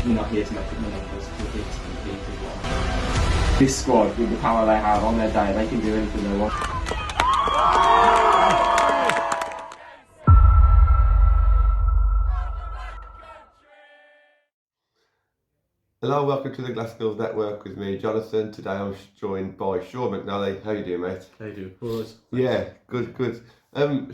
We're not here to make up the numbers, we're here to compete as well. This squad, with the power they have on their day, they can do anything they want. Hello, welcome to the Glasgow Network with me, Jonathan. Today I'm joined by Shaun Mcnally. How you doing, mate? How you doing? All right. Yeah, good.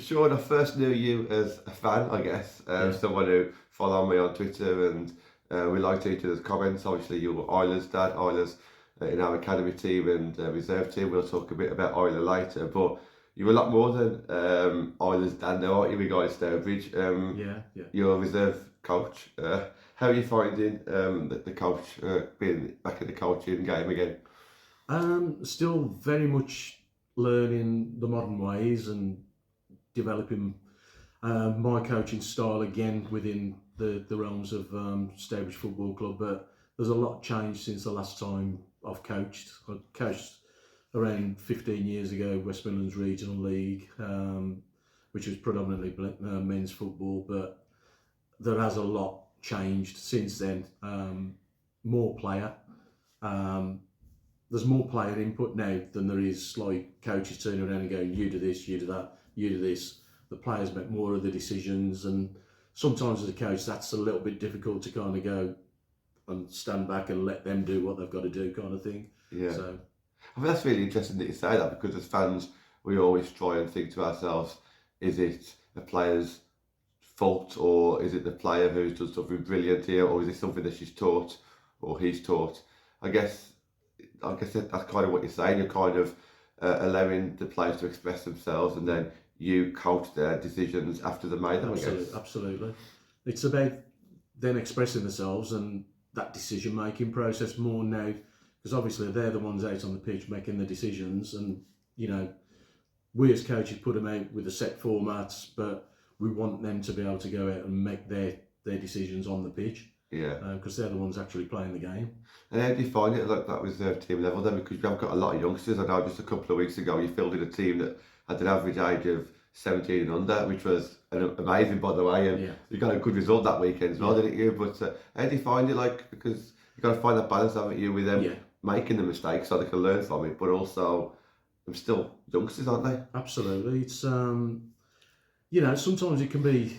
Shaun, I first knew you as a fan, I guess. Someone who followed me on Twitter and we liked each other's comments. Obviously, you were Isla's dad. Isla's in our academy team and reserve team. We'll talk a bit about Isla later, but you're a lot more than Isla's dad now, aren't you, regarding Stourbridge? Yeah. You're a reserve coach. How are you finding the coach being back in the coaching game again? Still very much learning the modern ways and developing my coaching style again within the realms of Stourbridge Football Club. But there's a lot changed since the last time I've coached. I coached around 15 years ago, West Midlands Regional League, which was predominantly men's football, but there has a lot changed since then. More player. There's more player input now than there is like coaches turning around and going, you do this, you do that, you do this. The players make more of the decisions, and sometimes as a coach that's a little bit difficult to kind of go and stand back and let them do what they've got to do, kind of thing. Yeah. So I think that's really interesting that you say that, because as fans we always try and think to ourselves, is it the player's fault, or is it the player who's done something brilliant here, or is it something that she's taught or he's taught? I guess that's kind of what you're saying. You're kind of allowing the players to express themselves, and then you coach their decisions after they made them. Absolutely. It's about them expressing themselves and that decision making process more now, because obviously they're the ones out on the pitch making the decisions, and you know, we as coaches put them out with the set formats, but we want them to be able to go out and make their decisions on the pitch. Yeah. Because they're the ones actually playing the game. And how do you find it like that reserve team level then? Because you have got a lot of youngsters. I know just a couple of weeks ago you filled in a team that had an average age of 17 and under, which was amazing, by the way. And you got a good result that weekend as well, didn't you? But how do you find it, like, because you got to find that balance, haven't you, with them making the mistakes so they can learn from it, but also they're still youngsters, aren't they? Absolutely. It's you know, sometimes it can be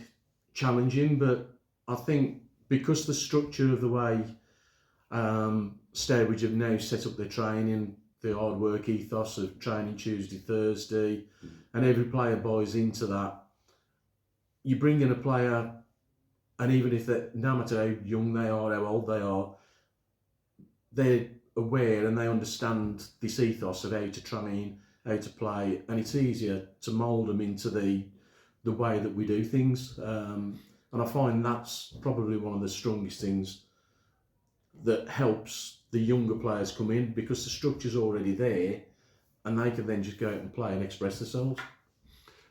challenging, but I think because the structure of the way Stourbridge have now set up their training, the hard work ethos of training Tuesday, Thursday, and every player buys into that. You bring in a player, and even if they, no matter how young they are, how old they are, they're aware and they understand this ethos of how to train, how to play, and it's easier to mould them into the way that we do things. And I find that's probably one of the strongest things that helps the younger players come in, because the structure's already there and they can then just go out and play and express themselves.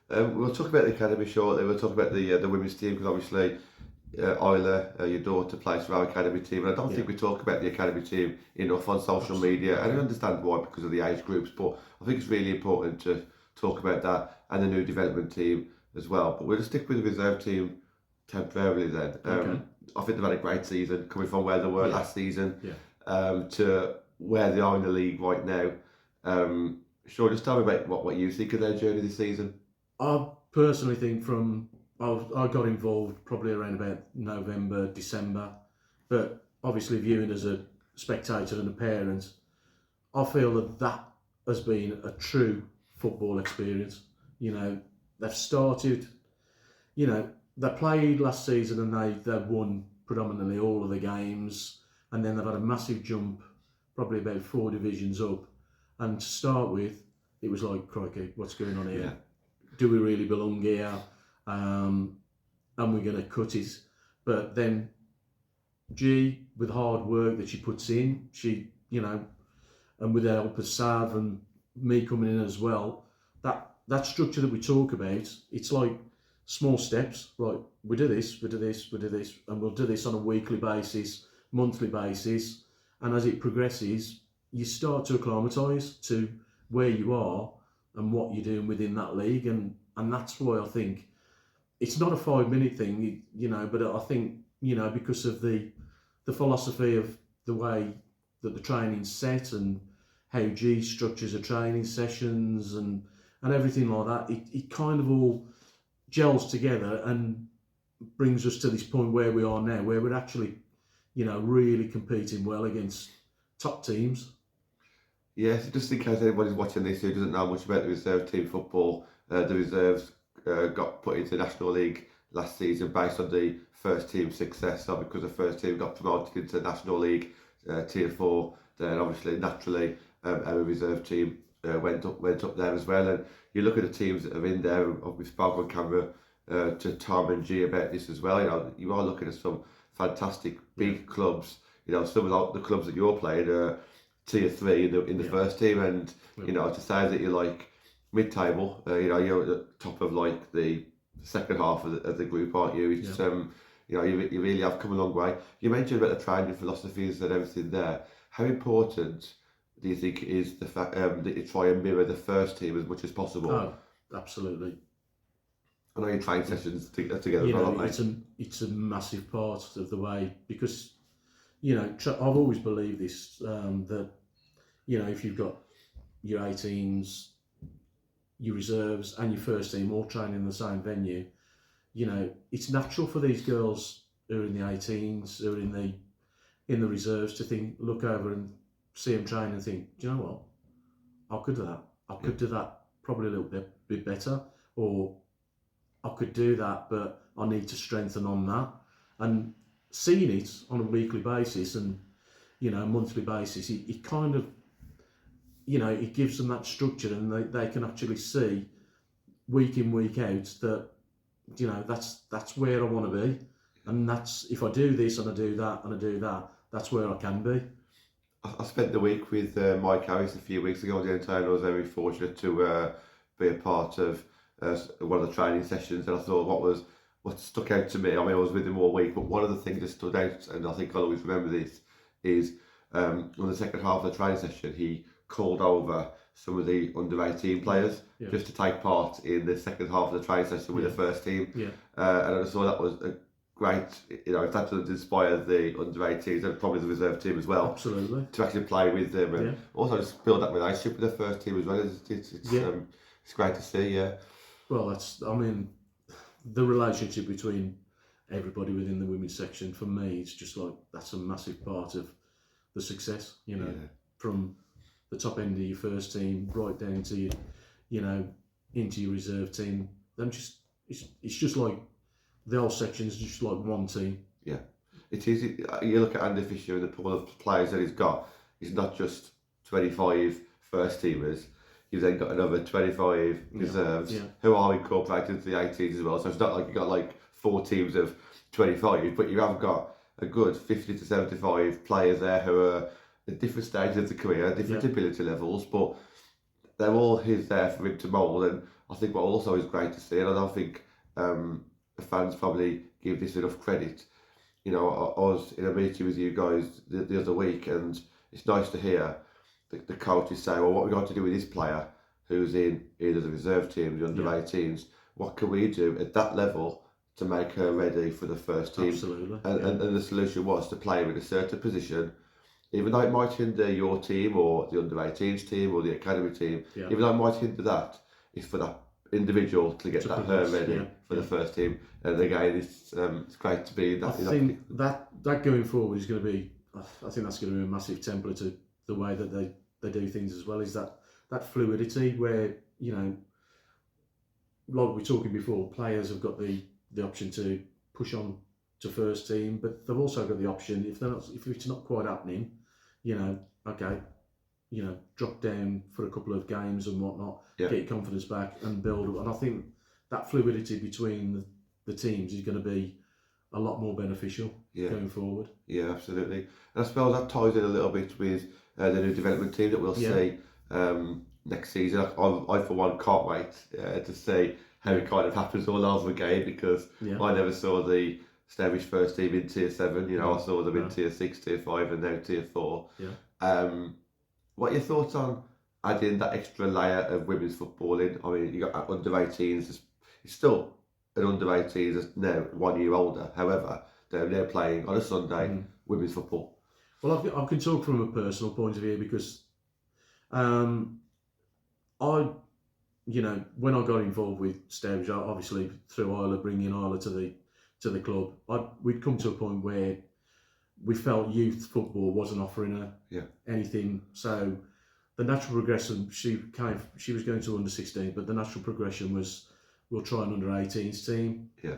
We'll talk about the academy shortly. We'll talk about the women's team, because obviously Isla, your daughter, plays for our academy team, and I don't think we talk about the academy team enough on social media. And I understand why, because of the age groups, but I think it's really important to talk about that and the new development team as well. But we'll just stick with the reserve team temporarily then. I think they've had a great season, coming from where they were last season to where they are in the league right now. Sure, just tell me about what you think of their journey this season. I personally think I got involved probably around about November, December, but obviously viewing as a spectator and a parent, I feel that has been a true football experience. You know, they've started, you know, they played last season and they won predominantly all of the games, and then they've had a massive jump, probably about 4 divisions up. And to start with, it was like, crikey, what's going on here? Yeah. Do we really belong here? And we're going to cut it. But then G, with hard work that she puts in, she, you know, and with the help of Sav and me coming in as well, that structure that we talk about, it's like small steps. Right, we do this, and we'll do this on a weekly basis, monthly basis, and as it progresses, you start to acclimatise to where you are and what you're doing within that league, and that's why I think it's not a 5-minute thing, you know, but I think, you know, because of the the philosophy of the way that the training's set and how G structures her training sessions and everything like that, it kind of all gels together and brings us to this point where we are now, where we're actually, really competing well against top teams. Yes, just in case anybody's watching this who doesn't know much about the reserve team football, the reserves got put into the National League last season based on the first team success. So because the first team got promoted into the National League Tier 4, then obviously naturally our reserve team went up there as well. And you look at the teams that are in there. We spoke on camera to Tom and G about this as well. You are looking at some fantastic big clubs. Some of the clubs that you're playing are Tier 3 in the first team, and to say that you're like mid-table, you're at the top of like the second half of the group, aren't you? It's you really have come a long way. You mentioned about the training philosophies and everything there. How important do you think it is the fact that you try and mirror the first team as much as possible? Oh, absolutely. I know you train sessions together as well, aren't they? It's a massive part of the way, because I've always believed this, that if you've got your 18s, your reserves and your first team all training in the same venue, it's natural for these girls who are in the 18s, who are in the reserves, to look over and see them train and think, do you know what, I could do that. I could do that probably a little bit better, or I could do that, but I need to strengthen on that. And seeing it on a weekly basis and monthly basis, it kind of it gives them that structure, and they can actually see week in, week out that that's where I want to be, and that's, if I do this and I do that and I do that, that's where I can be. I spent the week with Mike Harris a few weeks ago on the entire. I was very fortunate to be a part of one of the training sessions, and I thought what stuck out to me, I was with him all week, but one of the things that stood out, and I think I'll always remember this, is on the second half of the training session, he called over some of the under-18 players just to take part in the second half of the training session with the first team. And I just thought that was a great, if that doesn't inspire the under-18s, and probably the reserve team as well, absolutely, to actually play with them, and also just build that relationship with the first team as well. It's great to see. Well, the relationship between everybody within the women's section, for me, it's just like, that's a massive part of the success, from the top end of your first team right down to into your reserve team. Then it's just like the whole section's just like one team. Yeah, it is. You look at Andy Fisher and the pool of players that he's got. He's not just 25 first teamers. You've then got another 25 reserves who are incorporated into the 18s as well. So it's not like you've got like 4 teams of 25, but you have got a good 50 to 75 players there who are at different stages of the career, different ability levels, but they're all there for him to mould. And I think what also is great to see, and I don't think the fans probably give this enough credit. I was in a meeting with you guys the other week, and it's nice to hear the coaches say, well, what we're going to do with this player who's in either the reserve team, the under-18s, what can we do at that level to make her ready for the first team? Absolutely. And the solution was to play her in a certain position, even though it might hinder your team or the under-18s team or the academy team, even though it might hinder that, it's for that individual to get her ready for the first team. And again, it's great to be that. I think that going forward is going to be, I think that's going to be a massive template to the way that they do things as well, is that fluidity where, like we were talking before, players have got the option to push on to first team, but they've also got the option, if it's not quite happening, drop down for a couple of games and whatnot, get your confidence back and build. And I think that fluidity between the teams is going to be a lot more beneficial going forward. Yeah, absolutely. And I suppose that ties in a little bit with the new development team that we'll see next season. I for one can't wait to see how it kind of happens all over again, because I never saw the Stourbridge first team in Tier 7. I saw them in Tier 6, Tier 5 and now Tier 4. What are your thoughts on adding that extra layer of women's football in? You got under-18s, it's still an under-18s that's now 1 year older. However, they're now playing on a Sunday women's football. Well, I can talk from a personal point of view because I, when I got involved with Stourbridge, obviously through Isla, bringing Isla to the club, we'd come to a point where we felt youth football wasn't offering her anything. So the natural progression, she was going to under 16, but the natural progression was we'll try an under 18s team. Yeah.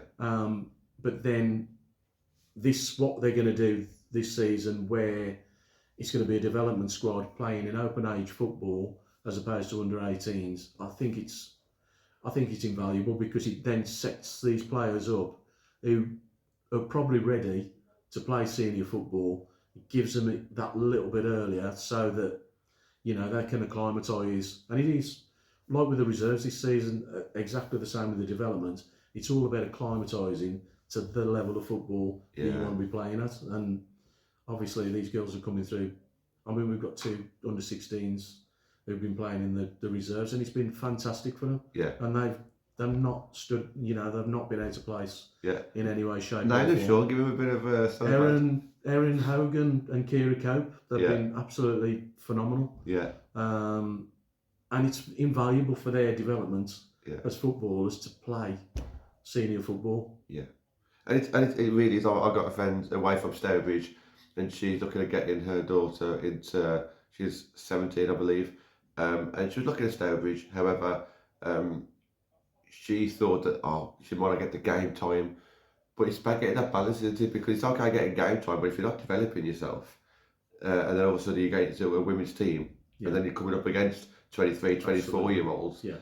But then what they're going to do this season, where it's going to be a development squad playing in open age football as opposed to under 18s. I think it's invaluable because it then sets these players up who are probably ready to play senior football. It gives them that little bit earlier so that they can acclimatise. And it is like with the reserves this season, exactly the same with the development. It's all about acclimatising to the level of football that you want to be playing at. And obviously these girls are coming through. I mean, we've got 2 under 16s who've been playing in the reserves, and it's been fantastic for them. Yeah. And they've not stood, they've not been out of place in any way, shape, or form. Neither Shaun, give them a bit of a Erin Hogan and Kira Cope, they've been absolutely phenomenal. Yeah. And it's invaluable for their development as footballers to play senior football. Yeah. And it really is. I've got a friend away from Stourbridge, and she's looking at getting her daughter into, she's 17, I believe, and she was looking at Stourbridge. However, she thought that, she might get the game time, but it's about getting that balance, isn't it? Because it's okay getting game time, but if you're not developing yourself, and then all of a sudden you get into a women's team, and then you're coming up against 23, 24-year-olds, you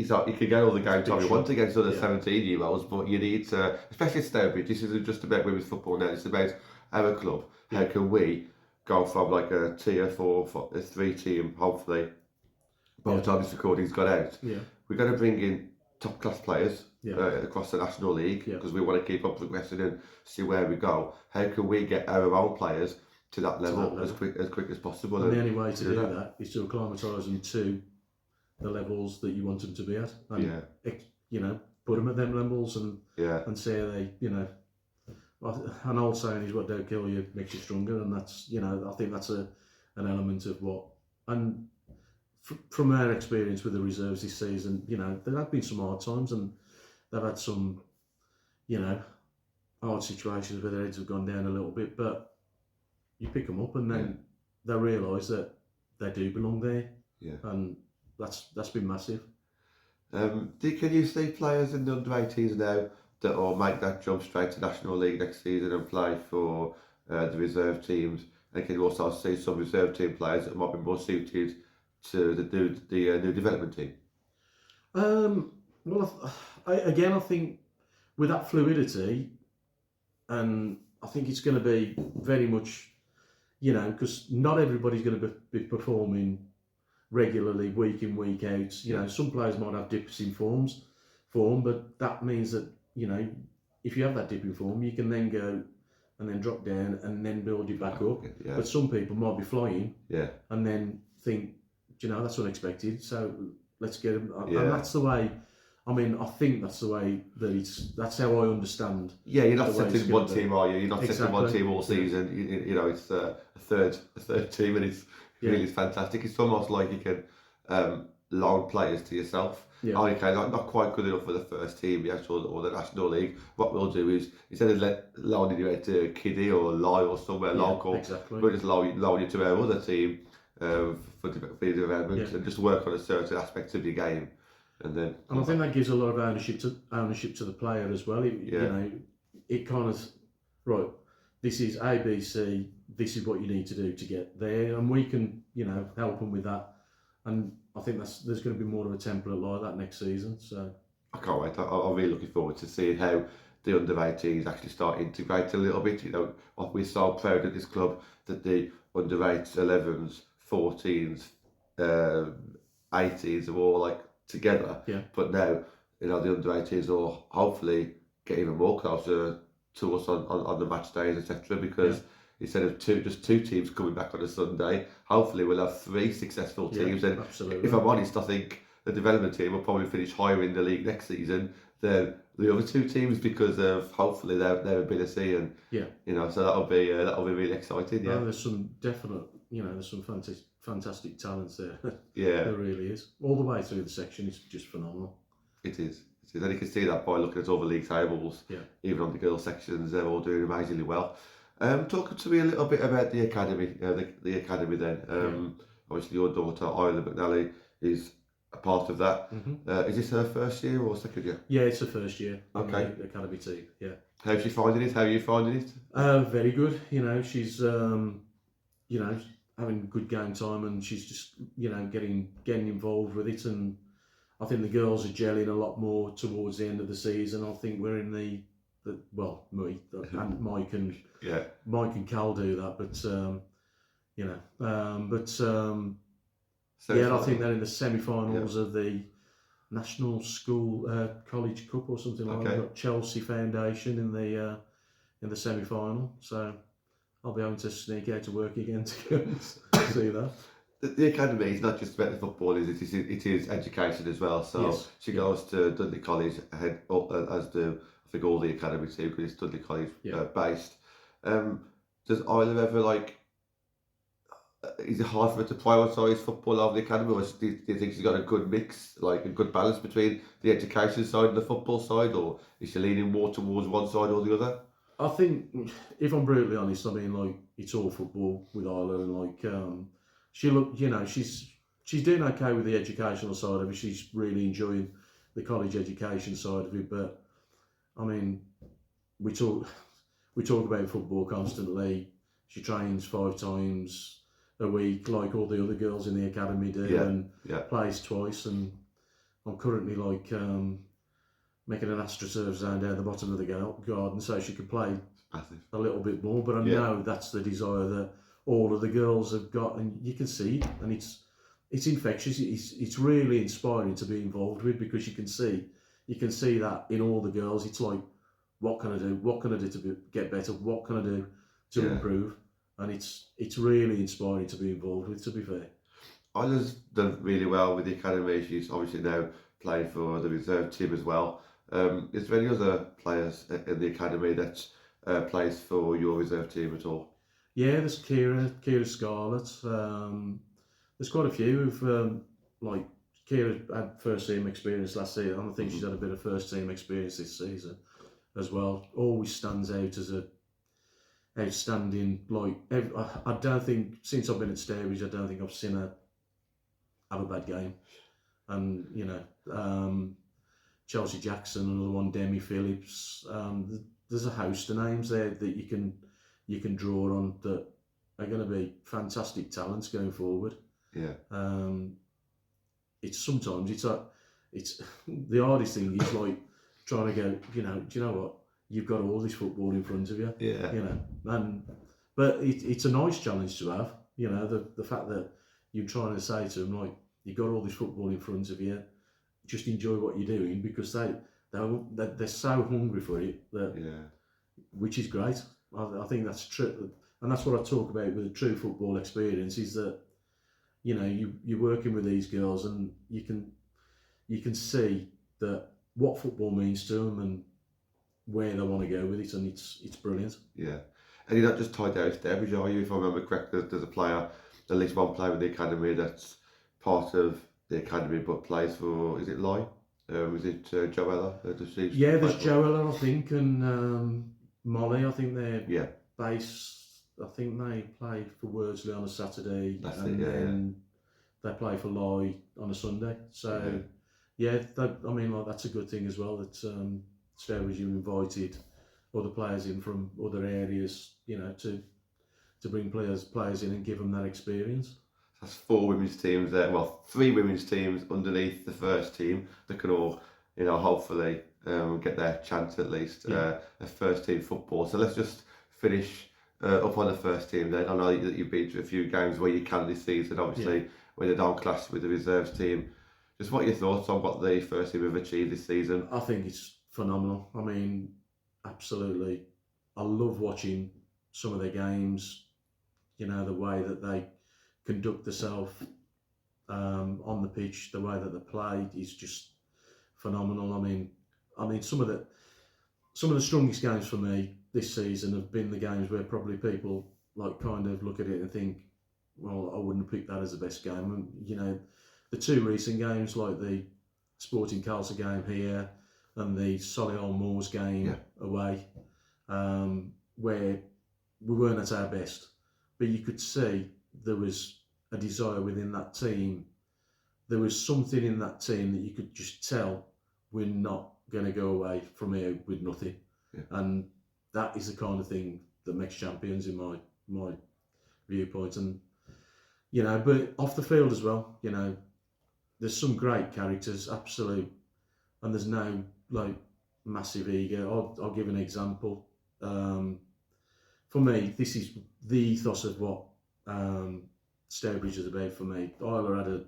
can get all the game time you want against other 17-year-olds, but you need to, especially at Stourbridge, this isn't just about women's football now, it's about our club. How can we go from like a tier 4, a 3 team, hopefully, by the time this recording's got out. We're going to bring in top class players across the National League because we want to keep on progressing and see where we go. How can we get our own players to that level, as quick as possible? And the only way to do that is to acclimatise them to the levels that you want them to be at, and put them at them levels and see how they, an old saying is what don't kill you makes you stronger, and that's I think that's an element of what. And from our experience with the reserves this season, there have been some hard times, and they've had some hard situations where their heads have gone down a little bit, but you pick them up and then they realise that they do belong there, and that's been massive. Can you see players in the under-18s now that will make that jump straight to National League next season and play for the reserve teams? And can you also see some reserve team players that might be more suited to the new development team? Well, I think with that fluidity, and I think it's going to be very much, because not everybody's going to be performing regularly, week in, week out. Some players might have dips in form, but that means that, if you have that dip in form, you can then go and then drop down and then build it back up. Yeah. But some people might be flying and then think, that's unexpected, so let's get them. And that's the way, I think that's the way that's how I understand. Yeah, you're not setting one team, are you? You're not setting one team all season. It's a third team, and it's really fantastic. It's almost like you can loan players to yourself. Yeah. Okay, not quite good enough for the first team, or the National League. What we'll do is, instead of loaning you out to Kiddie or Lye or somewhere local, we'll just loan you to our other team for development and just work on a certain aspect of your game. And I think that gives a lot of ownership to the player as well. It kind of, right, this is ABC, this is what you need to do to get there, and we can help them with that. And I think there's going to be more of a template like that next season. So I can't wait. I'm really looking forward to seeing how the under-18s actually start integrating a little bit. We're so proud at this club that the under-8s, 11s, 14s, 18s are all like together. Yeah. But now, the under-18s will hopefully get even more closer to us on the match days, etc. Because instead of just two teams coming back on a Sunday, hopefully we'll have 3 successful teams. And absolutely. If I'm honest, I think the development team will probably finish higher in the league next season than the other two teams because of hopefully their ability and Yeah. so that'll be really exciting. Yeah, There's some definite, there's some fantastic talents there. yeah, There really is. All the way through the section, it's just phenomenal. it is. And you can see that by looking at all the league tables. Yeah. Even on the girls sections, they're all doing amazingly well. Talk to me a little bit about the academy. The academy then. Obviously, your daughter Isla Mcnally is a part of that. Is this her first year or second year? Yeah, it's her first year. Okay. In the academy team. Yeah. How's she finding it? How are you finding it? Very good. She's having good game time, and she's just getting involved with it. And I think the girls are gelling a lot more towards the end of the season. I think we're in the me and Mike and Mike and Cal do that, but I think they're in the semi-finals of the National School College Cup or something like that. We've got Chelsea Foundation in the semi-final, so I'll be having to sneak out to work again to go and see that. The academy is not just about the football, it is education as well. So Yes. she goes to Dudley College, as do I think all the academy too, because it's Dudley College based. Does Isla ever is it hard for her to prioritise football over the academy, or do you think she's got a good mix, a good balance between the education side and the football side, or is she leaning more towards one side or the other? I think, if I'm brutally honest, it's all football with Isla, and she's doing okay with the educational side of it. She's really enjoying the college education side of it, but we talk about football constantly. She trains 5 times a week, like all the other girls in the academy do, and plays twice. And I'm currently making an astroturf zone down the bottom of the garden so she could play a little bit more. But I know that's the desire that all of the girls have got, and you can see it, and it's infectious. It's really inspiring to be involved with, because you can see that in all the girls. It's like, what can I do? What can I do to get better? What can I do to improve? And it's really inspiring to be involved with, to be fair. Isla's done really well with the academy. She's obviously now playing for the reserve team as well. Is there any other players in the academy that plays for your reserve team at all? Yeah, there's Kira Scarlett. There's quite a few who've Kira had first team experience last season. I think she's had a bit of first team experience this season as well. Always stands out as a outstanding. I don't think, since I've been at Stourbridge, I don't think I've seen her have a bad game. And Chelsea Jackson, another one, Demi Phillips. There's a host of names there that you can draw on that are going to be fantastic talents going forward. Yeah. It's the hardest thing is trying to go. Do you know what? You've got all this football in front of you. Yeah. But it's a nice challenge to have. The fact that you're trying to say to them, you've got all this football in front of you, just enjoy what you're doing, because they're so hungry for it which is great. I think that's true, and that's what I talk about with a true football experience, is that you're working with these girls, and you can see that what football means to them and where they want to go with it, and it's brilliant. Yeah, and you're not just tied down to Stourbridge, are you? If I remember correctly, there's a player, at least one player with the academy that's part of the academy but plays for, is it Lai? Is it Joella? There's Joella, I think, and Molly. I think they're based. I think they play for Worsley on a Saturday, then they play for Lai on a Sunday. So that's a good thing as well, that Stourbridge, you invited other players in from other areas, to bring players in and give them that experience. That's 4 women's teams there. Well, 3 women's teams underneath the first team that can all, hopefully get their chance at least at first team football. So let's just finish up on the first team then. I know that you've been to a few games where you can this season, obviously, when they don't clash with the reserves team. Just what are your thoughts on what the first team have achieved this season? I think it's phenomenal. Absolutely. I love watching some of their games, the way that they conduct themselves on the pitch, the way that they played is just phenomenal. I mean, some of the strongest games for me this season have been the games where probably people like kind of look at it and think, well, I wouldn't have picked that as the best game. And, you know, the two recent games, like the Sporting Calcer game here and the Solihull Moors game away, where we weren't at our best, but you could see there was a desire within that team. There was something in that team that you could just tell we're not going to go away from here with nothing, and that is the kind of thing that makes champions in my viewpoint. And you know, but off the field as well, you know, there's some great characters, absolute, and there's no like massive ego. I'll give an example. For me, this is the ethos of what Stourbridge is about for me. Isla had a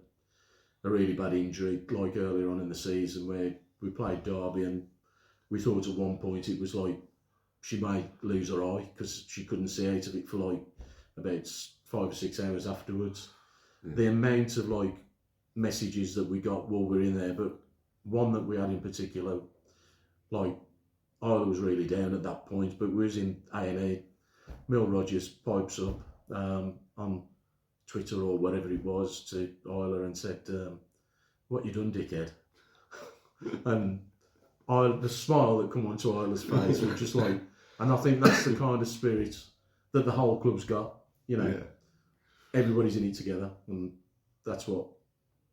really bad injury like earlier on in the season where we played Derby, and we thought at one point it was like she might lose her eye because she couldn't see out of it for like about 5 or 6 hours afterwards. The amount of like messages that we got while we were in there, but one that we had in particular, like Isla was really down at that point, but we was in A&E. Mill Rogers pipes up on Twitter or whatever it was to Isla and said, "What you done, dickhead?" And the smile that come onto Isla's face was just like, and I think that's the kind of spirit that the whole club's got. You know, everybody's in it together, and that's what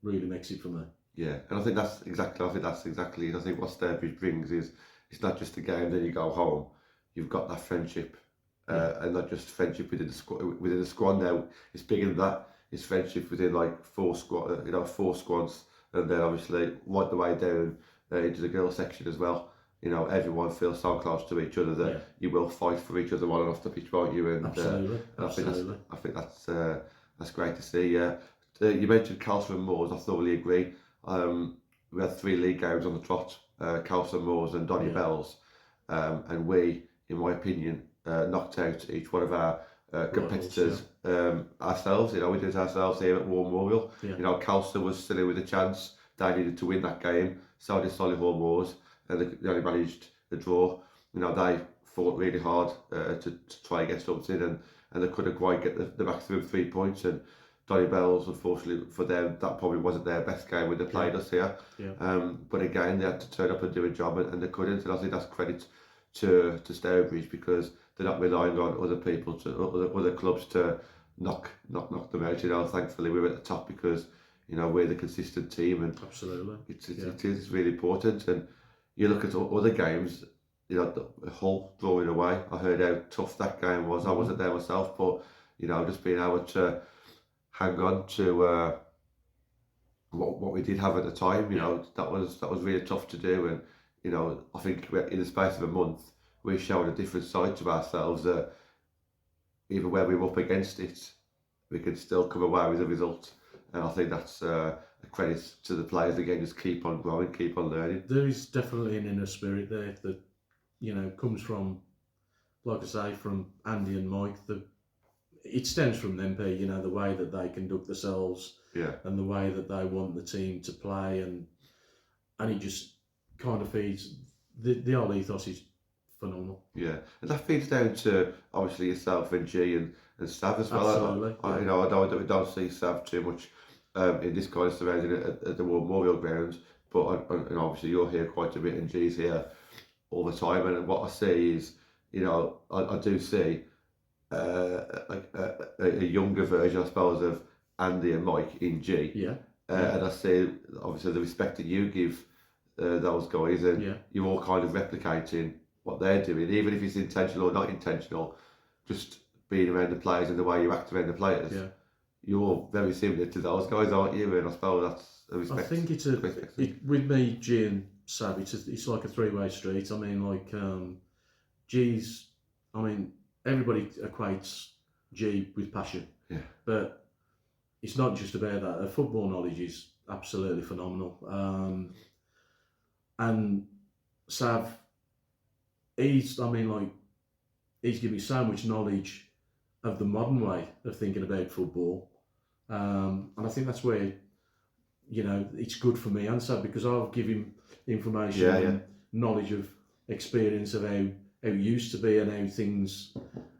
really makes it for me. Yeah, and I think that's exactly. I think what Stourbridge brings is it's not just a game. Then you go home. You've got that friendship. And not just friendship within the squad now. It's bigger than that. It's friendship within like 4 squads, and then obviously right the way down into the girls section as well. You know, everyone feels so close to each other that you will fight for each other on and off the pitch, won't you? And Absolutely. I think that's great to see. You mentioned Calcer and Moors. I thoroughly agree. We had 3 league games on the trot: Calcer, Moors, and Donny Bells, and we, in my opinion, knocked out each one of our competitors ourselves. You know, we did it ourselves here at War Memorial. You know, Calcer was still in with a chance. They needed to win that game. So did Solihull Moors, and they only managed the draw. You know, they fought really hard to try and get something, and they couldn't quite get the maximum 3 points. And Donny Bells, unfortunately for them, that probably wasn't their best game when they played us here. But again, they had to turn up and do a job, and they couldn't. And I think that's credit to Stourbridge, because they're not relying on other people other clubs to knock them out. You know, thankfully we're at the top because, you know, we're the consistent team, and absolutely it is really important. And you look at other games, you know, the Hull drawing away. I heard how tough that game was. I wasn't there myself, but you know, just being able to hang on to what we did have at the time, you know, that was really tough to do. And you know, I think in the space of a month, we showed a different side to ourselves that even when we were up against it, we could still come away with a result. And I think that's a credit to the players. Again, just keep on growing, keep on learning. There is definitely an inner spirit there that, you know, comes from, like I say, from Andy and Mike. It stems from them, you know, the way that they conduct themselves, and the way that they want the team to play, and it just kind of feeds the whole ethos is phenomenal. Yeah, and that feeds down to obviously yourself and G and Sav as well. Absolutely. You know, I know that we don't see Sav too much in this kind of surrounding at the War Memorial grounds, but and obviously you're here quite a bit, and G's here all the time. And what I see is, you know, I do see like a younger version, I suppose, of Andy and Mike in G. And I see obviously the respect that you give those guys, and you're all kind of replicating what they're doing, even if it's intentional or not intentional. Just being around the players and the way you act around the players, you're very similar to those guys, aren't you? And I suppose that's a respect. I think it's with me, G and Sav, it's like a 3-way street. I mean, like G's, I mean, everybody equates G with passion, but it's not just about that. Her football knowledge is absolutely phenomenal. And Sav, he's given me so much knowledge of the modern way of thinking about football. And I think that's where you know, it's good for me, and so because I'll give him information Yeah, and knowledge of experience of how it used to be and how things,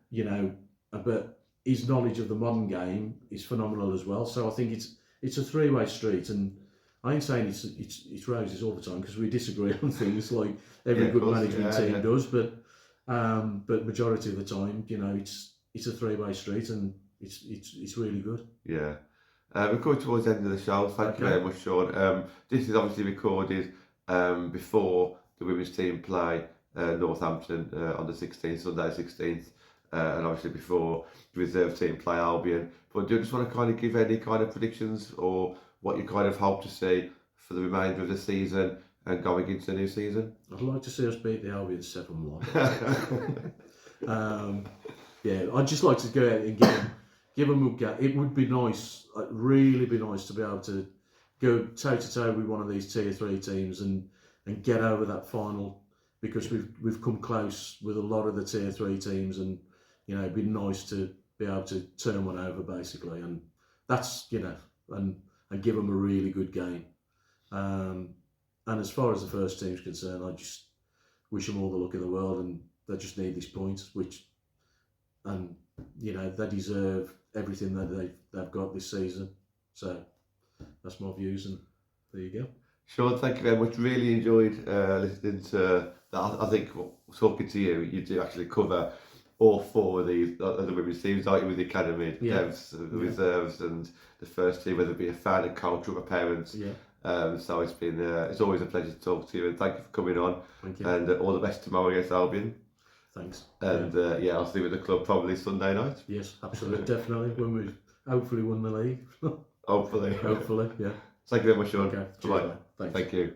you know, but his knowledge of the modern game is phenomenal as well. So I think it's a three-way street, and I ain't saying it's roses all the time because we disagree on things like every good management team does, but majority of the time, you know, it's a three-way street, and it's really good. Yeah. We're coming towards the end of the show. Thank you very much, Shaun. This is obviously recorded before the women's team play Northampton on the 16th, Sunday 16th, and obviously before the reserve team play Albion. But do you just want to kind of give any kind of predictions or what you kind of hope to see for the remainder of the season and going into the new season? I'd like to see us beat the Albion 7-1. Yeah, I'd just like to go out and give them a go. It would be nice, really be nice to be able to go toe to toe with one of these tier 3 teams and get over that final, because we've come close with a lot of the tier 3 teams, and you know, it'd be nice to be able to turn one over basically, and that's, you know, and give them a really good game. And as far as the first team's concerned, I just wish them all the luck in the world, and they just need these points, and you know, they deserve everything that they've got this season. So that's my views, and there you go. Shaun, thank you very much. Really enjoyed listening to that. I think talking to you, you do actually cover all 4 of these of the women's teams, aren't you, with the academy, the devs, the reserves, and the first team, whether it be a fan, a coach, or a parent. So it's been it's always a pleasure to talk to you, and thank you for coming on. Thank you. And all the best tomorrow against Albion. Thanks. And I'll see you at the club probably Sunday night. Yes, absolutely, definitely. When we hopefully won the league. Hopefully. Hopefully, yeah. Thank you very much, Shaun. Okay. Bye. Thanks. Thank you.